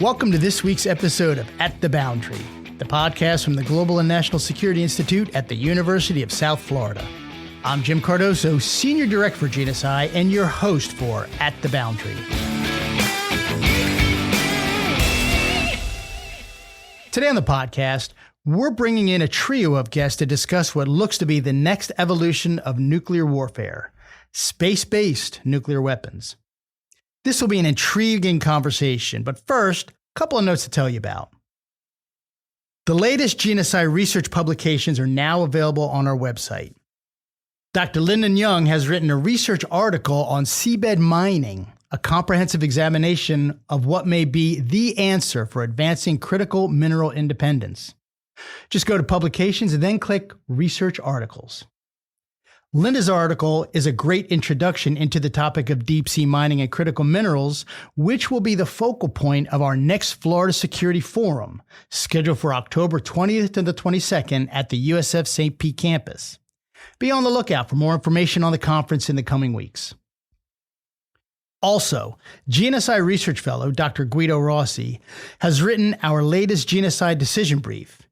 welcome to this week's episode of At the Boundary, the podcast from the Global and National Security Institute at the University of South Florida. I'm Jim Cardoso, Senior Director for GNSI, and your host for At the Boundary. Today on the podcast, we're bringing in a trio of guests to discuss what looks to be the next evolution of nuclear warfare, space-based nuclear weapons. This will be an intriguing conversation, but first, a couple of notes to tell you about. The latest GNSI research publications are now available on our website. Dr. Lyndon Young has written a research article on seabed mining, a comprehensive examination of what may be the answer for advancing critical mineral independence. Just go to publications and then click Research Articles. Linda's article is a great introduction into the topic of deep sea mining and critical minerals, which will be the focal point of our next Florida Security Forum, scheduled for October 20th to the 22nd at the USF St. Pete campus. Be on the lookout for more information on the conference in the coming weeks. Also, GNSI Research Fellow Dr. Guido Rossi has written our latest GNSI decision brief,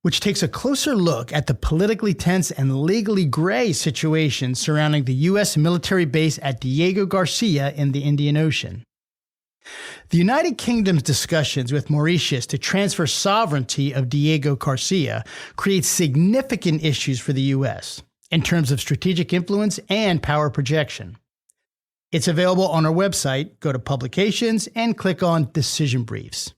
which takes a closer look at the politically tense and legally gray situation surrounding the U.S. military base at Diego Garcia in the Indian Ocean. The United Kingdom's discussions with Mauritius to transfer sovereignty of Diego Garcia creates significant issues for the U.S. in terms of strategic influence and power projection. It's available on our website. Go to Publications and click on Decision Briefs.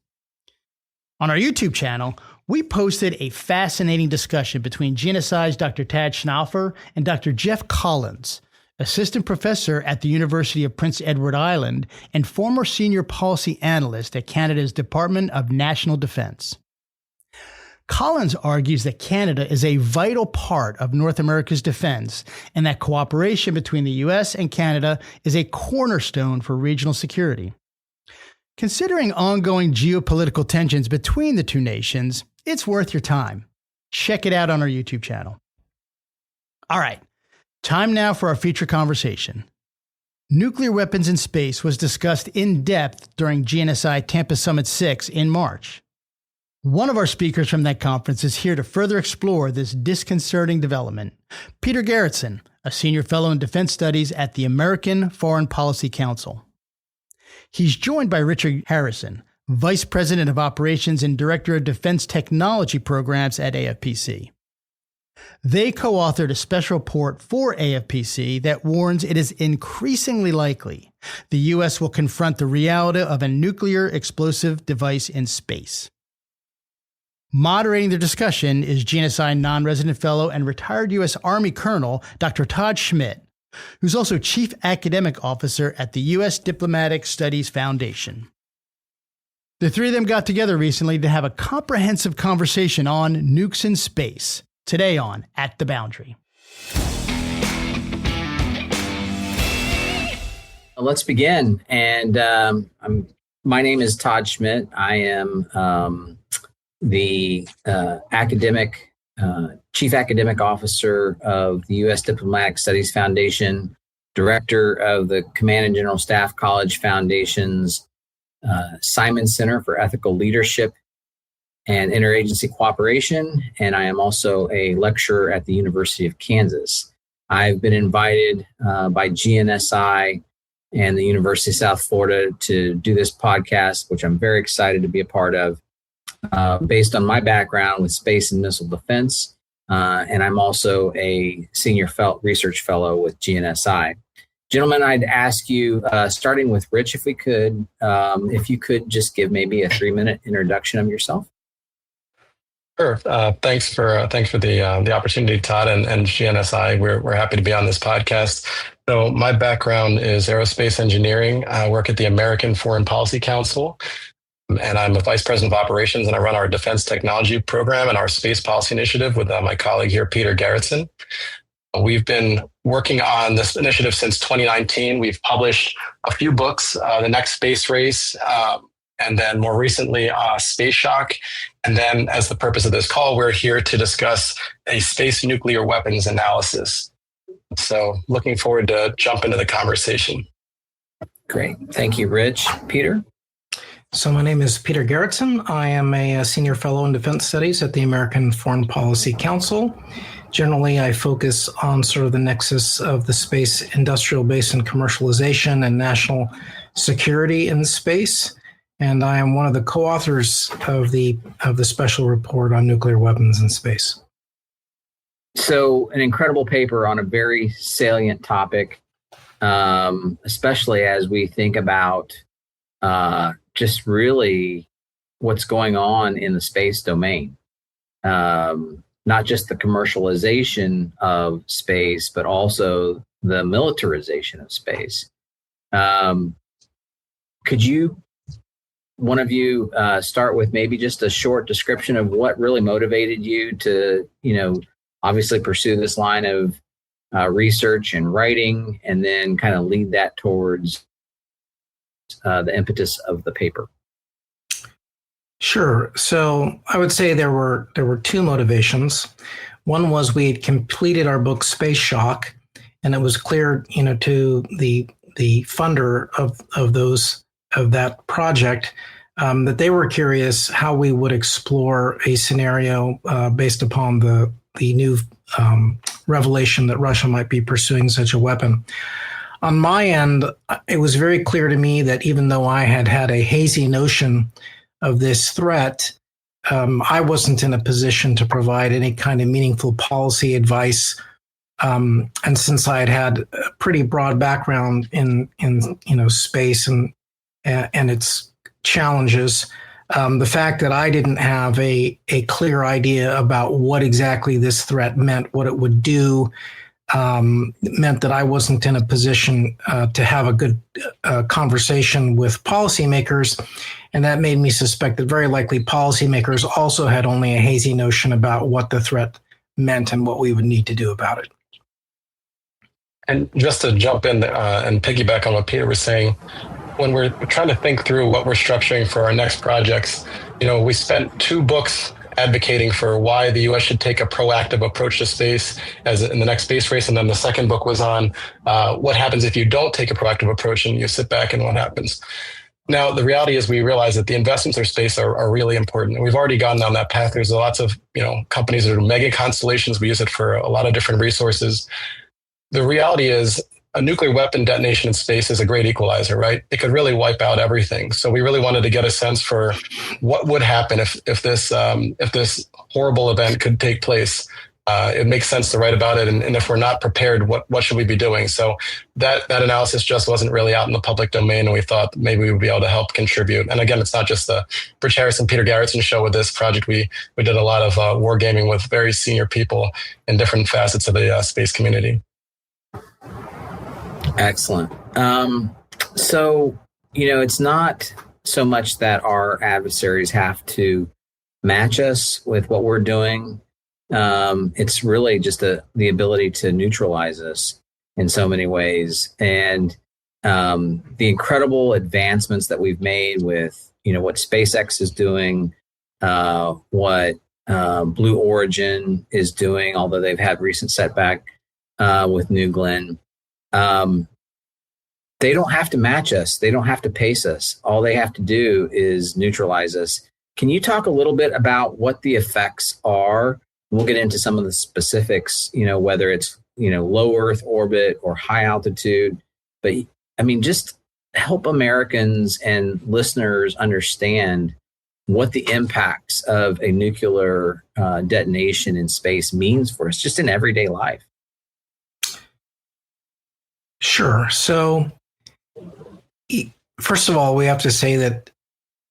On our YouTube channel, we posted a fascinating discussion between GNSI's Dr. Todd Schmidt and Dr. Jeff Collins, assistant professor at the University of Prince Edward Island and former senior policy analyst at Canada's Department of National Defense. Collins argues that Canada is a vital part of North America's defense and that cooperation between the U.S. and Canada is a cornerstone for regional security. Considering ongoing geopolitical tensions between the two nations, it's worth your time. Check it out on our YouTube channel. All right, time now for our feature conversation. Nuclear weapons in space was discussed in depth during GNSI Tampa Summit 6 in March. One of our speakers from that conference is here to further explore this disconcerting development. Peter Garretson, a senior fellow in defense studies at the American Foreign Policy Council. He's joined by Richard Harrison, Vice President of Operations and Director of Defense Technology Programs at AFPC. They co-authored a special report for AFPC that warns it is increasingly likely the U.S. will confront the reality of a nuclear explosive device in space. Moderating the discussion is GNSI non-resident fellow and retired U.S. Army Colonel Dr. Todd Schmidt, who's also Chief Academic Officer at the U.S. Diplomatic Studies Foundation. The three of them got together recently to have a comprehensive conversation on nukes in space, today on At the Boundary. Let's begin. And my name is Todd Schmidt. I am the Chief Academic Officer of the U.S. Diplomatic Studies Foundation, Director of the Command and General Staff College Foundation's Simon Center for Ethical Leadership and Interagency Cooperation, and I am also a lecturer at the University of Kansas. I've been invited by GNSI and the University of South Florida to do this podcast, which I'm very excited to be a part of, based on my background with space and missile defense. And I'm also a senior research fellow with GNSI. Gentlemen, I'd ask you, starting with Rich, if you could just give maybe a 3-minute introduction of yourself. Sure. Thanks for the opportunity, Todd, and GNSI. We're happy to be on this podcast. So my background is aerospace engineering. I work at the American Foreign Policy Council, and I'm a vice president of operations, and I run our defense technology program and our space policy initiative with my colleague here, Peter Garretson. We've been working on this initiative since 2019. We've published a few books, The Next Space Race, and then more recently, Space Shock. And then as the purpose of this call, we're here to discuss a space nuclear weapons analysis. So looking forward to jump into the conversation. Great. Thank you, Rich. Peter? So my name is Peter Garretson. I am a senior fellow in defense studies at the American Foreign Policy Council. Generally, I focus on sort of the nexus of the space industrial base and commercialization and national security in space. And I am one of the co-authors of the special report on nuclear weapons in space. So an incredible paper on a very salient topic, especially as we think about just really what's going on in the space domain. Not just the commercialization of space, but also the militarization of space. Could you, one of you, start with maybe just a short description of what really motivated you to, obviously pursue this line of research and writing, and then kind of lead that towards the impetus of the paper? Sure. So I would say there were two motivations. One was we had completed our book Space Shock, and it was clear, to the funder of that project that they were curious how we would explore a scenario based upon the new revelation that Russia might be pursuing such a weapon. On my end, it was very clear to me that even though I had a hazy notion of this threat, I wasn't in a position to provide any kind of meaningful policy advice. And since I had a pretty broad background in space and its challenges, the fact that I didn't have a clear idea about what exactly this threat meant, what it would do, meant that I wasn't in a position to have a good conversation with policymakers. And that made me suspect that very likely policymakers also had only a hazy notion about what the threat meant and what we would need to do about it. And just to jump in and piggyback on what Peter was saying, when we're trying to think through what we're structuring for our next projects, we spent 2 books advocating for why the U.S. should take a proactive approach to space as in the next space race. And then the second book was on what happens if you don't take a proactive approach and you sit back and what happens. Now, the reality is we realize that the investments in space are really important. And we've already gone down that path. There's lots of companies that are mega constellations. We use it for a lot of different resources. The reality is a nuclear weapon detonation in space is a great equalizer, right? It could really wipe out everything. So we really wanted to get a sense for what would happen if this horrible event could take place. It makes sense to write about it. And if we're not prepared, what should we be doing? So that analysis just wasn't really out in the public domain. And we thought maybe we would be able to help contribute. And again, it's not just the Rich Harris and Peter Garretson show with this project. We did a lot of wargaming with very senior people in different facets of the space community. Excellent. So, it's not so much that our adversaries have to match us with what we're doing. It's really just the ability to neutralize us in so many ways. And the incredible advancements that we've made with, what SpaceX is doing, what Blue Origin is doing, although they've had recent setback with New Glenn. They don't have to match us. They don't have to pace us. All they have to do is neutralize us. Can you talk a little bit about what the effects are? We'll get into some of the specifics, whether it's, low Earth orbit or high altitude. But just help Americans and listeners understand what the impacts of a nuclear detonation in space means for us, just in everyday life. Sure. So first of all, we have to say that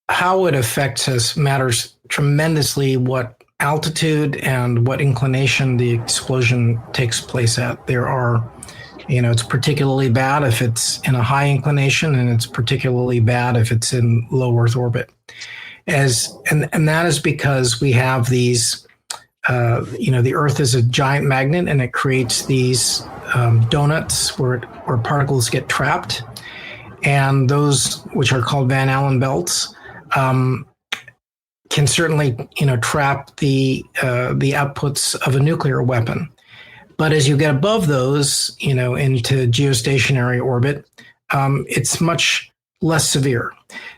how it affects us matters tremendously what altitude and what inclination the explosion takes place at. There are, it's particularly bad if it's in a high inclination, and it's particularly bad if it's in low Earth orbit. And that is because we have these, the Earth is a giant magnet, and it creates these donuts where particles get trapped, and those, which are called Van Allen belts, can certainly trap the outputs of a nuclear weapon. But as you get above those, into geostationary orbit, it's much less severe.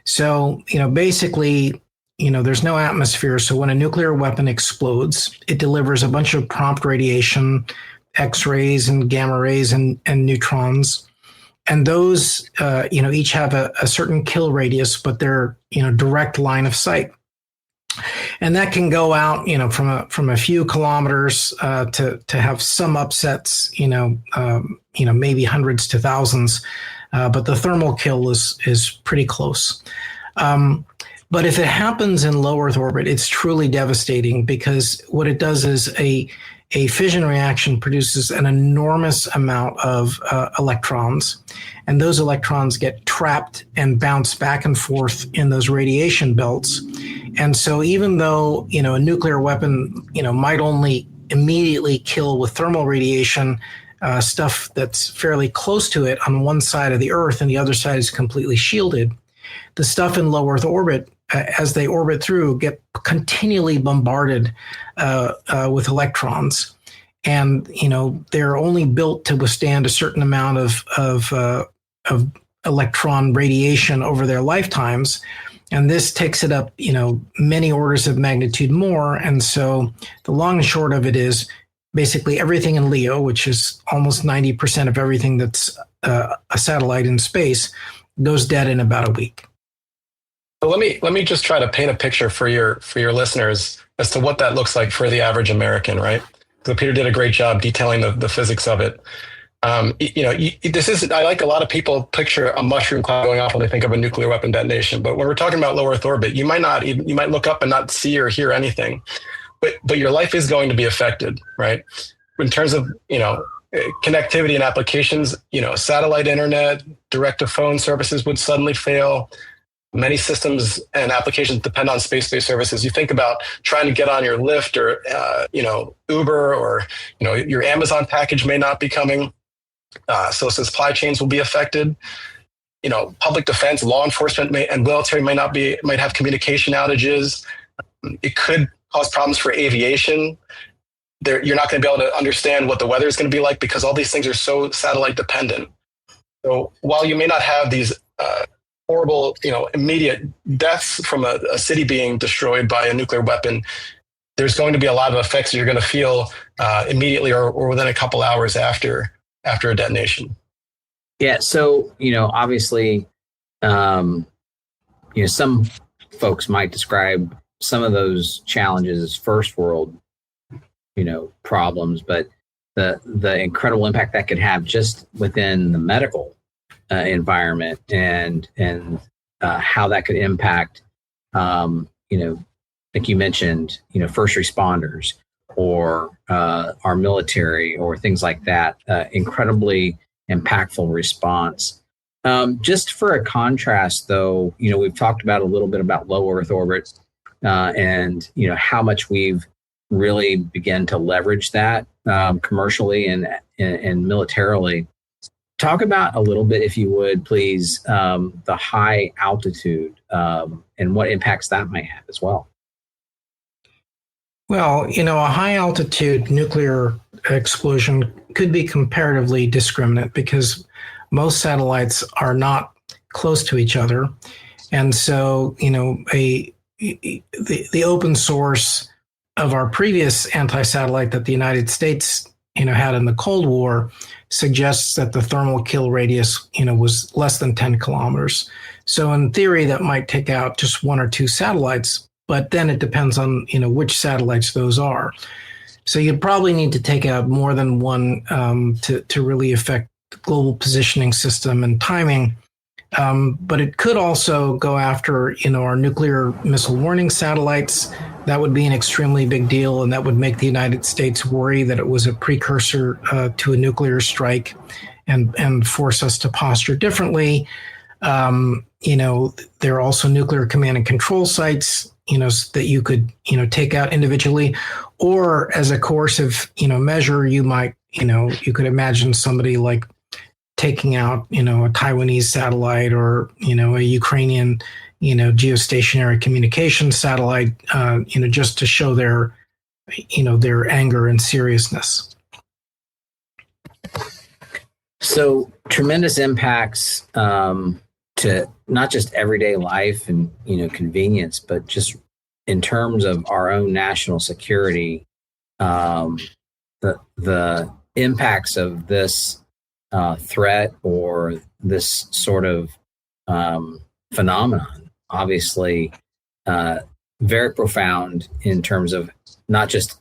So, basically, there's no atmosphere. So when a nuclear weapon explodes, it delivers a bunch of prompt radiation, X-rays and gamma rays and neutrons. And those, each have a certain kill radius, but they're, direct line of sight. And that can go out, from a few kilometers to have some upsets, maybe hundreds to thousands. But the thermal kill is pretty close. But if it happens in low Earth orbit, it's truly devastating, because what it does is a fission reaction produces an enormous amount of electrons, and those electrons get trapped and bounce back and forth in those radiation belts. And so even though, a nuclear weapon, might only immediately kill with thermal radiation, stuff that's fairly close to it on one side of the Earth and the other side is completely shielded, the stuff in low Earth orbit, as they orbit through, get continually bombarded with electrons. And, they're only built to withstand a certain amount of electron radiation over their lifetimes. And this takes it up, many orders of magnitude more. And so the long and short of it is basically everything in LEO, which is almost 90% of everything that's a satellite in space, goes dead in about a week. So let me just try to paint a picture for your listeners as to what that looks like for the average American, right? So Peter did a great job detailing the physics of it. This is, I like a lot of people picture a mushroom cloud going off when they think of a nuclear weapon detonation. But when we're talking about low Earth orbit, you might look up and not see or hear anything, but your life is going to be affected, right? In terms of, connectivity and applications, satellite internet, direct to phone services would suddenly fail. Many systems and applications depend on space-based services. You think about trying to get on your Lyft or, Uber, or, your Amazon package may not be coming. So supply chains will be affected. Public defense, law enforcement and military might have communication outages. It could cause problems for aviation. You're not going to be able to understand what the weather is going to be like, because all these things are so satellite dependent. So while you may not have these horrible, immediate deaths from a city being destroyed by a nuclear weapon, there's going to be a lot of effects that you're going to feel immediately or within a couple hours after a detonation. Yeah. So, obviously, some folks might describe some of those challenges as first world, problems, but the incredible impact that could have just within the medical environment and how that could impact, like you mentioned, first responders or our military or things like that. Incredibly impactful response. Just for a contrast, though, we've talked about a little bit about low Earth orbit and how much we've really begun to leverage that commercially and militarily. Talk about a little bit, if you would, please, the high altitude and what impacts that might have as well. Well, a high altitude nuclear explosion could be comparatively discriminate, because most satellites are not close to each other. And so, the open source of our previous anti-satellite that the United States, had in the Cold War suggests that the thermal kill radius, was less than 10 kilometers. So in theory, that might take out just one or two satellites, but then it depends on, which satellites those are. So you'd probably need to take out more than one to really affect the global positioning system and timing. But it could also go after, our nuclear missile warning satellites. That would be an extremely big deal, and that would make the United States worry that it was a precursor to a nuclear strike and force us to posture differently. There are also nuclear command and control sites, that you could, take out individually, or as a coercive, measure. You might, you could imagine somebody like taking out, a Taiwanese satellite or, a Ukrainian, geostationary communication satellite, just to show their anger and seriousness. So tremendous impacts to not just everyday life and, convenience, but just in terms of our own national security, the impacts of this threat or this sort of phenomenon, obviously, very profound in terms of not just,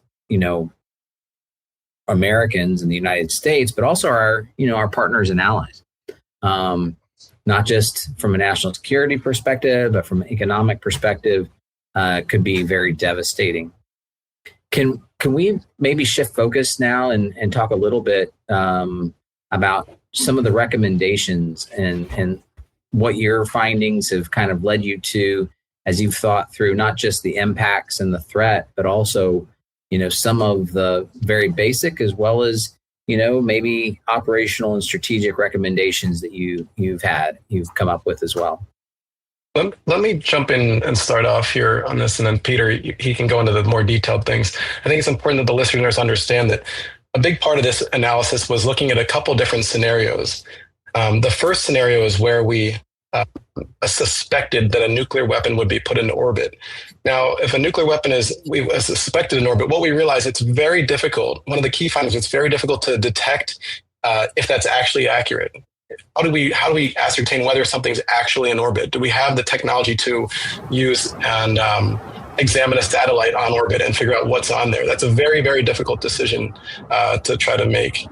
Americans in the United States, but also our partners and allies. Not just from a national security perspective, but from an economic perspective, could be very devastating. Can we maybe shift focus now and talk a little bit about some of the recommendations and what your findings have kind of led you to as you've thought through not just the impacts and the threat, but also, some of the very basic as well as, maybe operational and strategic recommendations that you've come up with as well. Let me jump in and start off here on this, and then Peter, he can go into the more detailed things. I think it's important that the listeners understand that a big part of this analysis was looking at a couple different scenarios. The first scenario is where we suspected that a nuclear weapon would be put into orbit. Now, if a nuclear weapon is suspected in orbit, what we realize it's very difficult. One of the key findings, it's very difficult to detect if that's actually accurate. How do we ascertain whether something's actually in orbit? Do we have the technology to use and examine a satellite on orbit and figure out what's on there? That's a very, very difficult decision to try to make.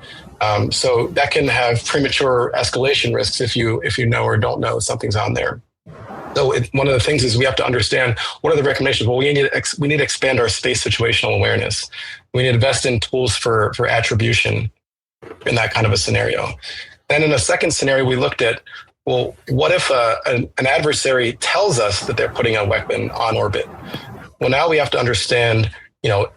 So that can have premature escalation risks if you know or don't know something's on there. So one of the things is we have to understand what are the recommendations. Well, we need to expand our space situational awareness. We need to invest in tools for attribution in that kind of a scenario. And in a second scenario, we looked at, well, what if an adversary tells us that they're putting a weapon on orbit? Well, now we have to understand,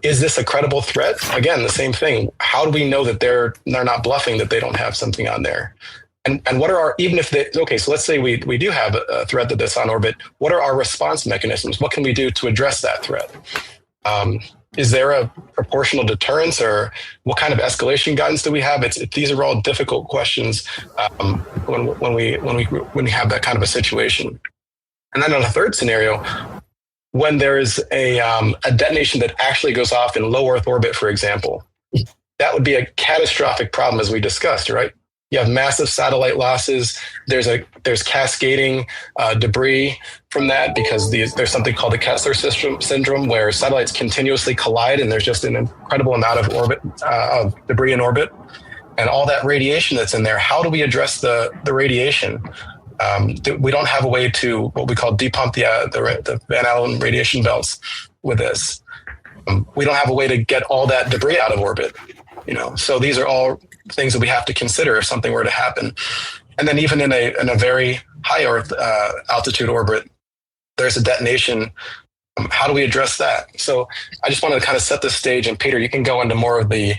is this a credible threat? Again, the same thing. How do we know that they're not bluffing, that they don't have something on there? And what are so let's say we do have a threat that's on orbit. What are our response mechanisms? What can we do to address that threat? Is there a proportional deterrence, or what kind of escalation guidance do we have? These are all difficult questions when we have that kind of a situation. And then on a third scenario, when there is a detonation that actually goes off in low Earth orbit, for example, that would be a catastrophic problem, as we discussed, right? You have massive satellite losses. There's cascading debris from that because there's something called the Kessler syndrome, where satellites continuously collide, and there's just an incredible amount of debris in orbit, and all that radiation that's in there. How do we address the radiation? We don't have a way to what we call depump the Van Allen radiation belts with this. We don't have a way to get all that debris out of orbit. So these are all things that we have to consider if something were to happen. And then even in a very high Earth altitude orbit, there's a detonation. How do we address that? So I just want to kind of set the stage, and Peter, you can go into more of the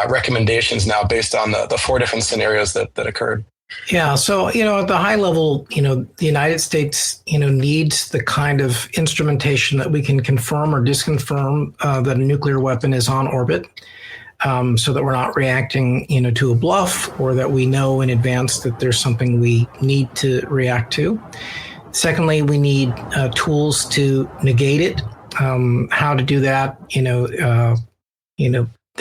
recommendations now based on the four different scenarios that occurred. Yeah. So, at the high level, the United States, needs the kind of instrumentation that we can confirm or disconfirm that a nuclear weapon is on orbit. So that we're not reacting, to a bluff, or that we know in advance that there's something we need to react to. Secondly, we need tools to negate it. How to do that? There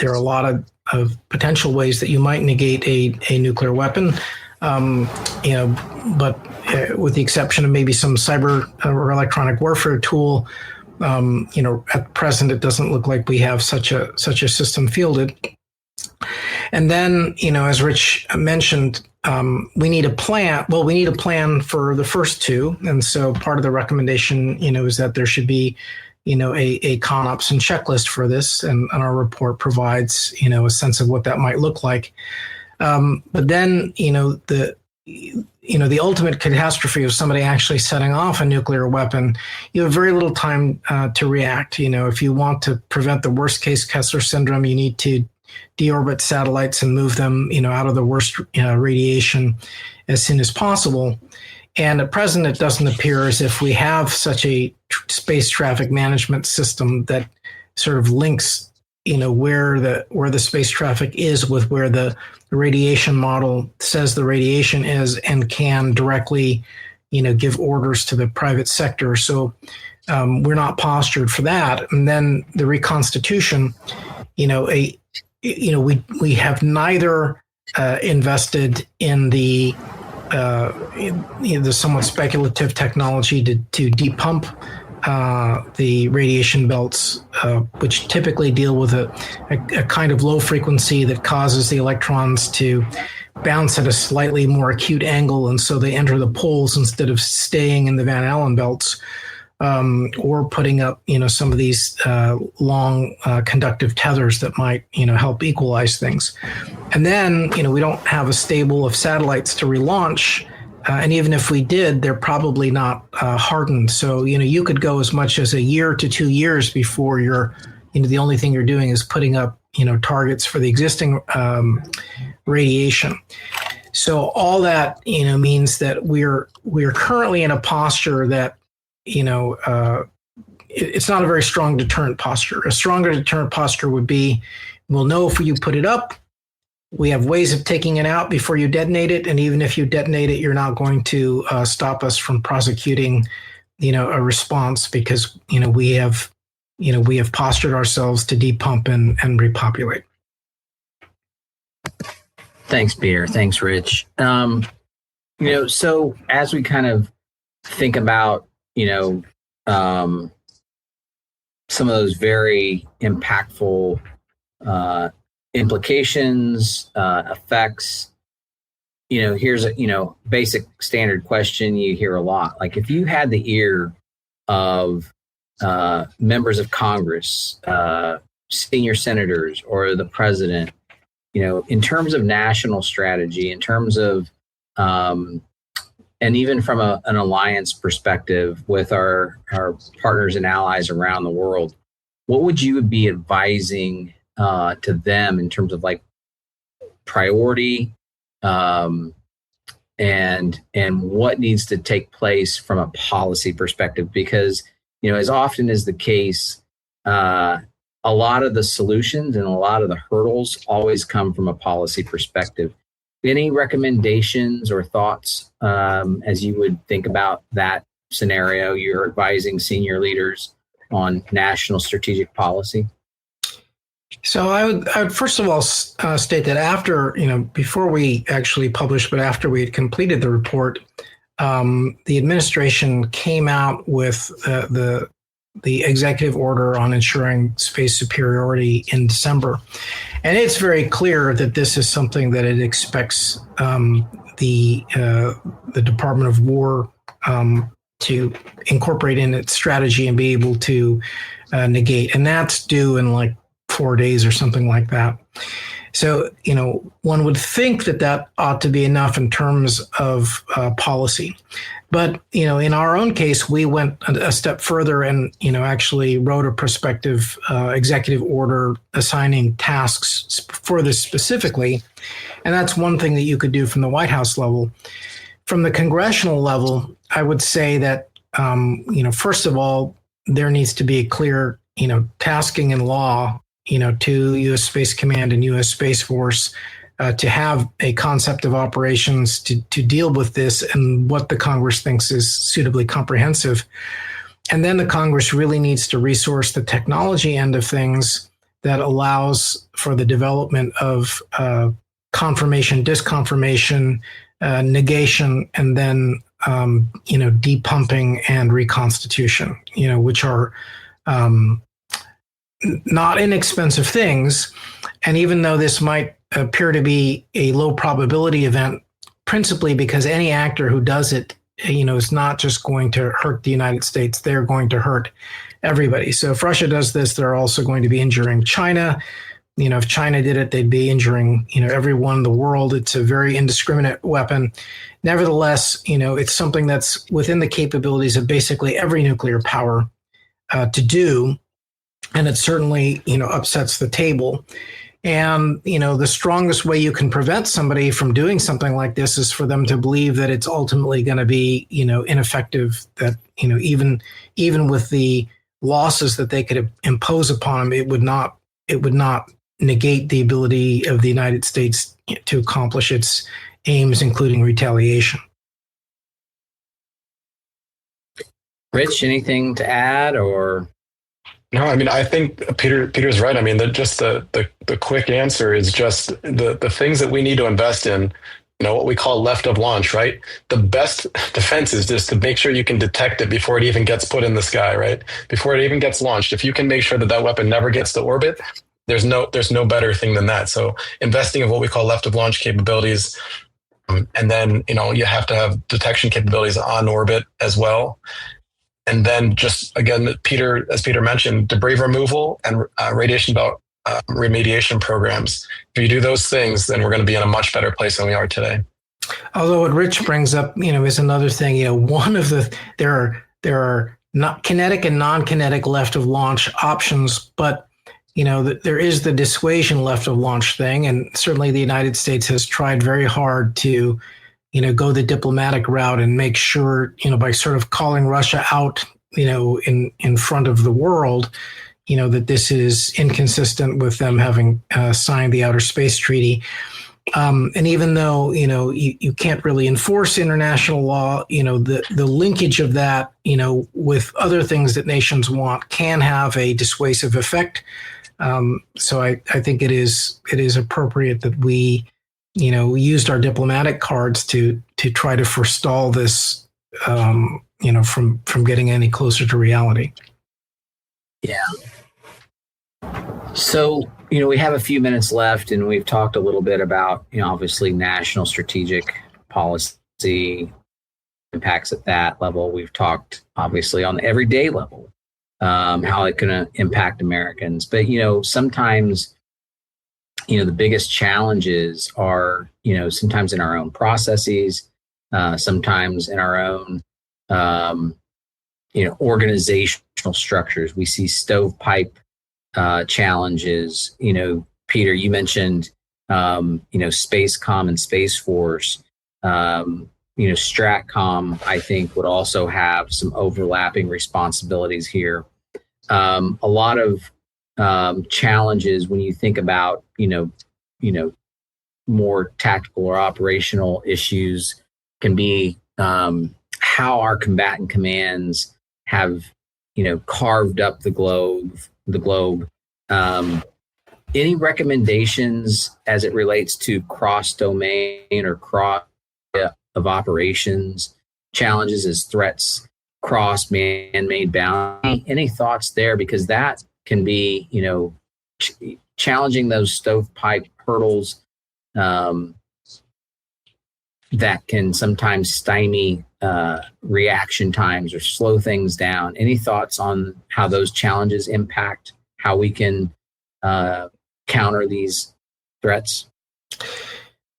are a lot of potential ways that you might negate a nuclear weapon. But with the exception of maybe some cyber or electronic warfare tool. At present, it doesn't look like we have such a system fielded. And then, as Rich mentioned, we need a plan. Well, we need a plan for the first two. And so part of the recommendation, is that there should be, a CONOPS and checklist for this. And our report provides, a sense of what that might look like. But then, the ultimate catastrophe of somebody actually setting off a nuclear weapon, you have very little time to react. If you want to prevent the worst case Kessler syndrome, you need to deorbit satellites and move them, out of the worst radiation as soon as possible. And at present, it doesn't appear as if we have such a space traffic management system that sort of links where the space traffic is with where the radiation model says the radiation is, and can directly, give orders to the private sector. So we're not postured for that. And then the reconstitution, we have neither invested in the somewhat speculative technology to depump the radiation belts, which typically deal with a kind of low frequency that causes the electrons to bounce at a slightly more acute angle, and so they enter the poles instead of staying in the Van Allen belts, or putting up some of these long conductive tethers that might help equalize things. And then we don't have a stable of satellites to relaunch. And even if we did, they're probably not hardened. So, you could go as much as a year to 2 years before you're, the only thing you're doing is putting up, targets for the existing radiation. So all that, means that we're currently in a posture that, it's not a very strong deterrent posture. A stronger deterrent posture would be, we'll know if you put it up. We have ways of taking it out before you detonate it. And even if you detonate it, you're not going to stop us from prosecuting, a response, because, we have postured ourselves to depump and repopulate. Thanks, Peter. Thanks, Rich. So as we kind of think about, some of those very impactful implications, effects, here's a, basic standard question you hear a lot. Like, if you had the ear of members of Congress, senior senators, or the president, in terms of national strategy, in terms of, and even from an alliance perspective with our partners and allies around the world, what would you be advising to them in terms of like priority, and what needs to take place from a policy perspective? Because, as often is the case, a lot of the solutions and a lot of the hurdles always come from a policy perspective. Any recommendations or thoughts as you would think about that scenario? You're advising senior leaders on national strategic policy. So I would first of all state that after, before we actually published, but after we had completed the report, the administration came out with the executive order on ensuring space superiority in December. And it's very clear that this is something that it expects the Department of War to incorporate in its strategy and be able to negate. And that's due in like 4 days or something like that. So, one would think that ought to be enough in terms of policy. But, in our own case, we went a step further and, actually wrote a prospective executive order assigning tasks for this specifically. And that's one thing that you could do from the White House level. From the congressional level, I would say that, first of all, there needs to be a clear, tasking in law, to U.S. Space Command and U.S. Space Force to have a concept of operations to deal with this and what the Congress thinks is suitably comprehensive. And then the Congress really needs to resource the technology end of things that allows for the development of confirmation, disconfirmation, negation, and then, depumping and reconstitution, which are not inexpensive things. And even though this might appear to be a low probability event, principally because any actor who does it, is not just going to hurt the United States, they're going to hurt everybody. So if Russia does this, they're also going to be injuring China. If China did it, they'd be injuring, everyone in the world. It's a very indiscriminate weapon. Nevertheless, it's something that's within the capabilities of basically every nuclear power to do. And it certainly, upsets the table. And, the strongest way you can prevent somebody from doing something like this is for them to believe that it's ultimately going to be, ineffective, that, even with the losses that they could impose upon them, it would not negate the ability of the United States to accomplish its aims, including retaliation. Rich, anything to add or? No, I mean, I think Peter's right. I mean, the quick answer is just the things that we need to invest in, what we call left of launch, right? The best defense is just to make sure you can detect it before it even gets put in the sky, right? Before it even gets launched. If you can make sure that weapon never gets to orbit, there's no better thing than that. So investing in what we call left of launch capabilities, and then, you have to have detection capabilities on orbit as well. And then just, again, as Peter mentioned, debris removal and radiation belt remediation programs. If you do those things, then we're going to be in a much better place than we are today. Although what Rich brings up, is another thing. There are not kinetic and non-kinetic left of launch options, but there is the dissuasion left of launch thing, and certainly the United States has tried very hard to go the diplomatic route and make sure, by sort of calling Russia out, in front of the world, that this is inconsistent with them having signed the Outer Space Treaty. And even though, you can't really enforce international law, the linkage of that, with other things that nations want can have a dissuasive effect. So I think it is appropriate that we, used our diplomatic cards to try to forestall this, from getting any closer to reality. Yeah. So, we have a few minutes left, and we've talked a little bit about, obviously national strategic policy impacts at that level. We've talked obviously on the everyday level, how it can impact Americans. But, sometimes, the biggest challenges are, sometimes in our own processes, sometimes in our own, organizational structures. We see stovepipe challenges. Peter, you mentioned, Spacecom and Space Force. Stratcom, I think, would also have some overlapping responsibilities here. A lot of challenges when you think about, more tactical or operational issues can be how our combatant commands have, carved up the globe. Any recommendations as it relates to cross-domain or cross of operations challenges as threats cross man-made boundary? Any thoughts there? Because that can be, challenging those stovepipe hurdles that can sometimes stymie reaction times or slow things down. Any thoughts on how those challenges impact how we can counter these threats?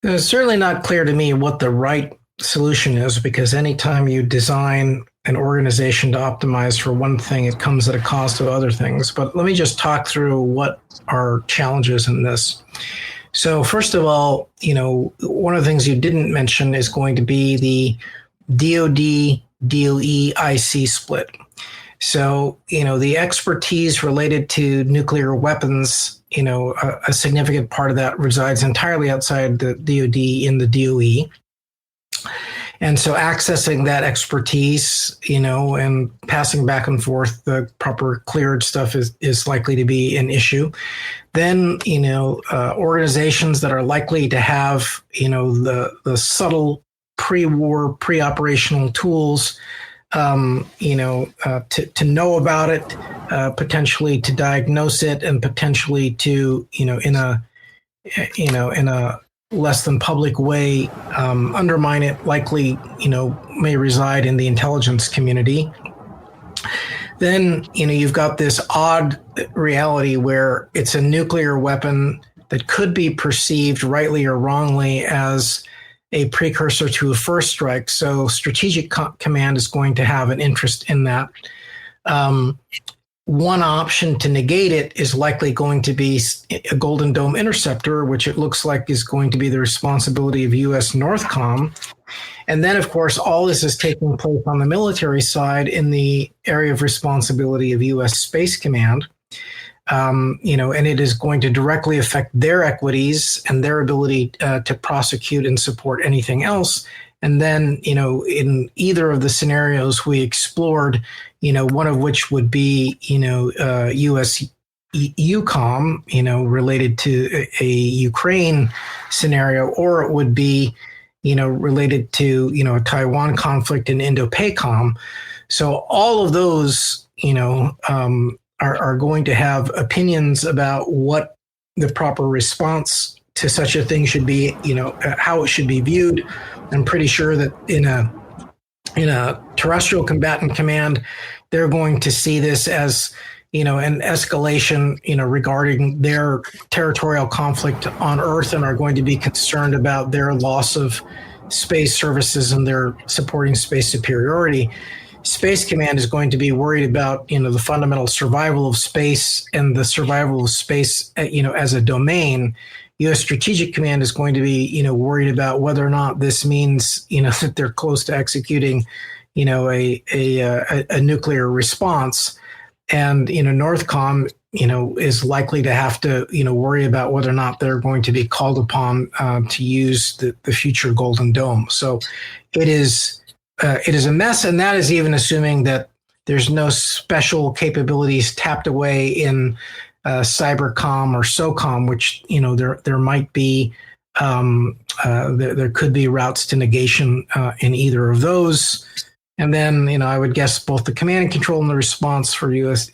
It's certainly not clear to me what the right solution is, because anytime you design an organization to optimize for one thing, it comes at a cost of other things. But let me just talk through what are challenges in this. So first of all, one of the things you didn't mention is going to be the DoD-DOE IC split. So, the expertise related to nuclear weapons, a significant part of that resides entirely outside the DoD in the DOE. And so accessing that expertise, and passing back and forth the proper cleared stuff is likely to be an issue. Then, organizations that are likely to have, the subtle pre-war, pre-operational tools, to know about it, potentially to diagnose it, and potentially to, in a less than public way, undermine it, likely, may reside in the intelligence community. Then, you've got this odd reality where it's a nuclear weapon that could be perceived rightly or wrongly as a precursor to a first strike. So strategic command is going to have an interest in that. One option to negate it is likely going to be a Golden Dome interceptor, which it looks like is going to be the responsibility of U.S. Northcom. And then, of course, all this is taking place on the military side in the area of responsibility of U.S. Space Command. And it is going to directly affect their equities and their ability to prosecute and support anything else. And then, in either of the scenarios we explored, one of which would be, U.S. EUCOM, related to a Ukraine scenario, or it would be, related to, a Taiwan conflict in Indo-PACOM. So all of those, are going to have opinions about what the proper response to such a thing should be, how it should be viewed. I'm pretty sure that in a terrestrial combatant command, they're going to see this as, an escalation, regarding their territorial conflict on Earth, and are going to be concerned about their loss of space services and their supporting space superiority. Space Command is going to be worried about, the fundamental survival of space and the survival of space, as a domain. U.S. Strategic Command is going to be, worried about whether or not this means, that they're close to executing, a nuclear response. And, NORTHCOM, is likely to have to, worry about whether or not they're going to be called upon to use the future Golden Dome. So it is a mess, and that is even assuming that there's no special capabilities tapped away in Cybercom or SOCOM, which there might be. There could be routes to negation in either of those. And then, I would guess both the command and control and the response for U.S.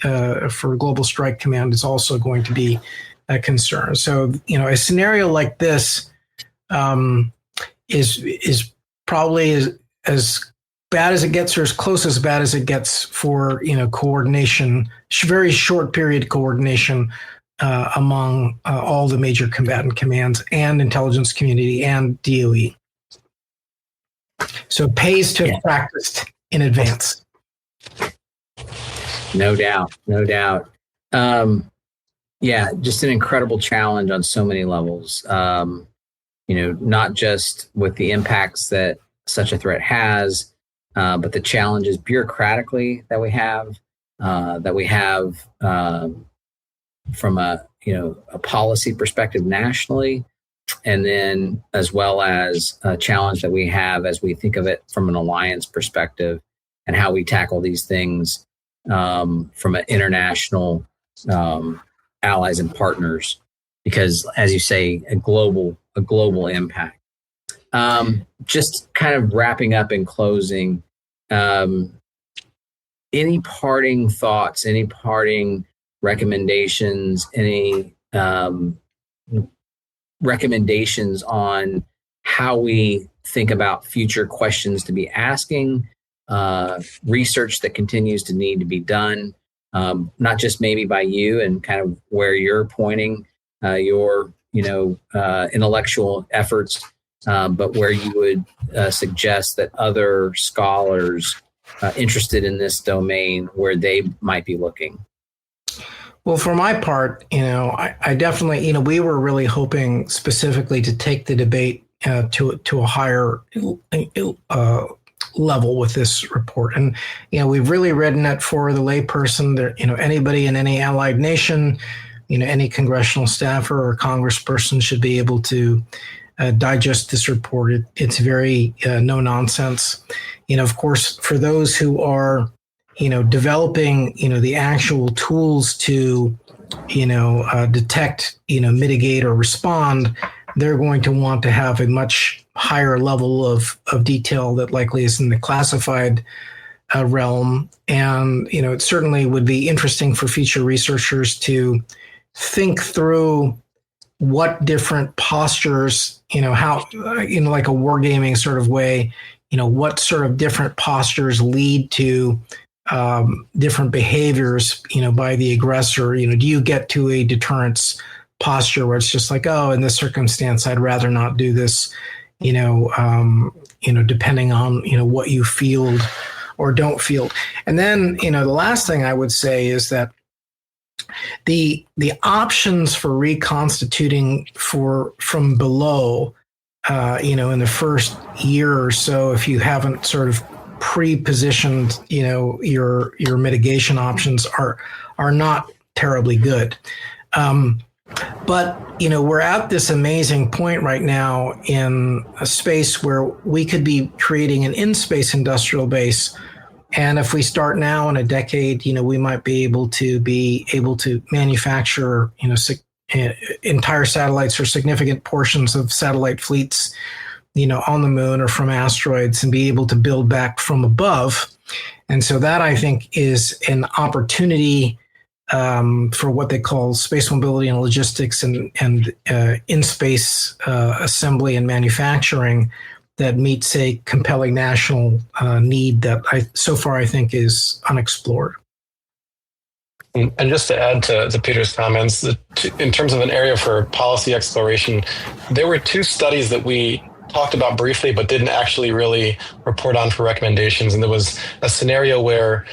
For Global Strike Command is also going to be a concern. So, a scenario like this is probably as bad as it gets, or as close as bad as it gets for coordination, very short period coordination among all the major combatant commands and intelligence community and DOE. So it pays to have practiced in advance. No doubt. Just an incredible challenge on so many levels. Not just with the impacts that such a threat has, but the challenges bureaucratically that we have from a policy perspective nationally, and then as well as a challenge that we have as we think of it from an alliance perspective and how we tackle these things from an international allies and partners, because as you say, a global impact. Just kind of wrapping up and closing, any parting thoughts, any parting recommendations, any recommendations on how we think about future questions to be asking, research that continues to need to be done, not just maybe by you and kind of where you're pointing your intellectual efforts, but where you would suggest that other scholars interested in this domain, where they might be looking. Well, for my part, I definitely, we were really hoping specifically to take the debate to a higher level with this report. And, we've really written it for the layperson, there, anybody in any allied nation, any congressional staffer or congressperson should be able to digest this report. It's very no nonsense. Of course, for those who are developing, the actual tools to, detect, mitigate or respond, they're going to want to have a much higher level of detail that likely is in the classified realm. And, it certainly would be interesting for future researchers to think through what different postures, how, like a wargaming sort of way, what sort of different postures lead to different behaviors, by the aggressor. Do you get to a deterrence posture where it's just like, oh, in this circumstance, I'd rather not do this, depending on, what you field or don't field. And then, the last thing I would say is that the options for reconstituting from below, in the first year or so, if you haven't sort of pre-positioned, your mitigation options are not terribly good. But we're at this amazing point right now in a space where we could be creating an in-space industrial base. And if we start now in a decade, we might be able to manufacture, entire satellites or significant portions of satellite fleets, on the moon or from asteroids, and be able to build back from above. And so that, I think, is an opportunity for what they call space mobility and logistics and in-space assembly and manufacturing that meets a compelling national need that so far I think is unexplored. And just to add to Peter's comments, in terms of an area for policy exploration, there were 2 studies that we talked about briefly but didn't actually really report on for recommendations. And there was a scenario where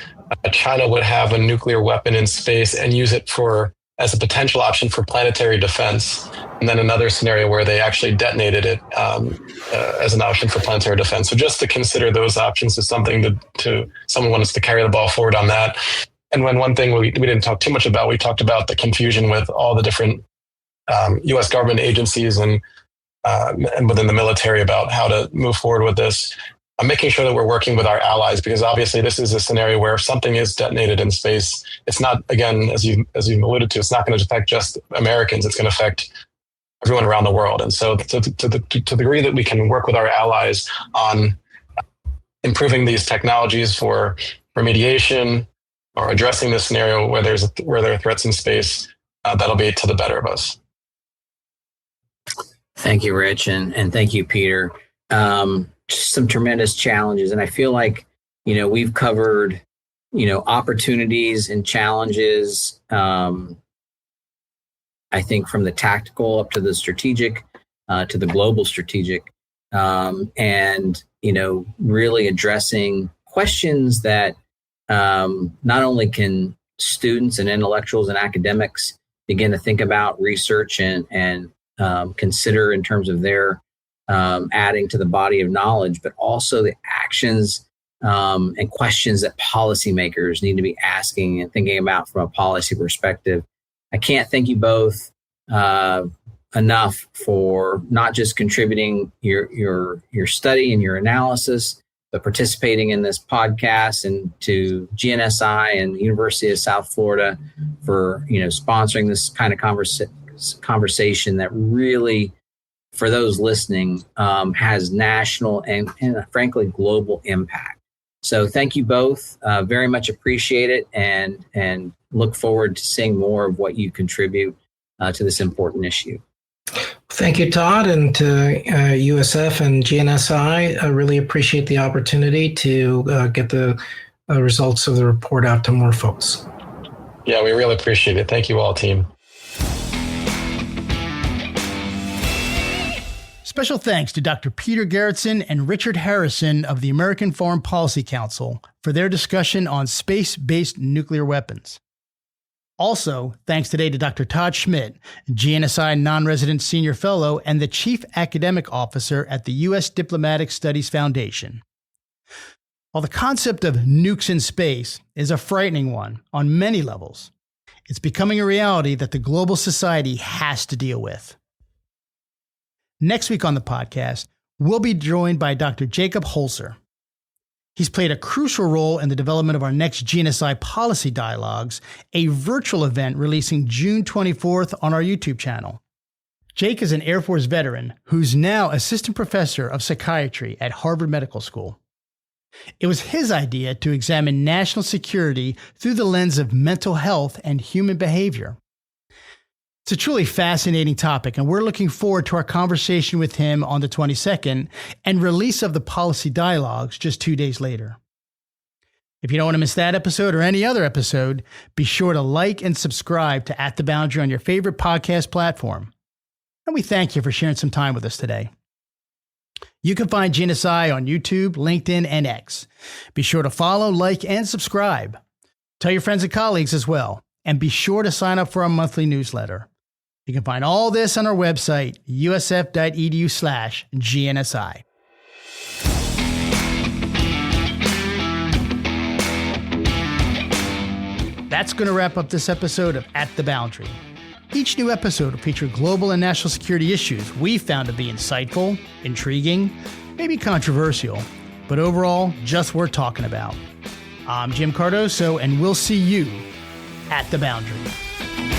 China would have a nuclear weapon in space and use it as a potential option for planetary defense. And then another scenario where they actually detonated it as an option for planetary defense. So just to consider those options is something to someone wants to carry the ball forward on that. And when one thing we didn't talk too much about, we talked about the confusion with all the different U.S. government agencies and within the military about how to move forward with this. Making sure that we're working with our allies, because obviously this is a scenario where if something is detonated in space, it's not, again, as you've alluded to, it's not going to affect just Americans. It's going to affect everyone around the world. And so to the degree that we can work with our allies on improving these technologies for remediation or addressing this scenario where there are threats in space, that'll be to the better of us. Thank you, Rich, and thank you, Peter. Some tremendous challenges, and I feel like we've covered opportunities and challenges. I think from the tactical up to the strategic, to the global strategic, and really addressing questions that not only can students and intellectuals and academics begin to think about, research, and consider in terms of their adding to the body of knowledge, but also the actions and questions that policymakers need to be asking and thinking about from a policy perspective. I can't thank you both enough for not just contributing your study and your analysis, but participating in this podcast, and to GNSI and the University of South Florida for sponsoring this kind of conversation that really, for those listening, has national and frankly global impact. So thank you both. Very much appreciate it, and look forward to seeing more of what you contribute to this important issue. Thank you, Todd, and to USF and GNSI. I really appreciate the opportunity to get the results of the report out to more folks. Yeah, we really appreciate it. Thank you all, team. Special thanks to Dr. Peter Garretson and Richard Harrison of the American Foreign Policy Council for their discussion on space-based nuclear weapons. Also, thanks today to Dr. Todd Schmidt, GNSI non-resident senior fellow and the chief academic officer at the U.S. Diplomatic Studies Foundation. While the concept of nukes in space is a frightening one on many levels, it's becoming a reality that the global society has to deal with. Next week on the podcast, we'll be joined by Dr. Jacob Holzer. He's played a crucial role in the development of our next GNSI Policy Dialogues, a virtual event releasing June 24th on our YouTube channel. Jake is an Air Force veteran who's now assistant professor of psychiatry at Harvard Medical School. It was his idea to examine national security through the lens of mental health and human behavior. It's a truly fascinating topic, and we're looking forward to our conversation with him on the 22nd and release of the Policy Dialogues just 2 days later. If you don't want to miss that episode or any other episode, be sure to like and subscribe to At the Boundary on your favorite podcast platform. And we thank you for sharing some time with us today. You can find GNSI on YouTube, LinkedIn, and X. Be sure to follow, like, and subscribe. Tell your friends and colleagues as well. And be sure to sign up for our monthly newsletter. You can find all this on our website, usf.edu/GNSI. That's going to wrap up this episode of At the Boundary. Each new episode will feature global and national security issues we found to be insightful, intriguing, maybe controversial, but overall, just worth talking about. I'm Jim Cardoso, and we'll see you at the boundary.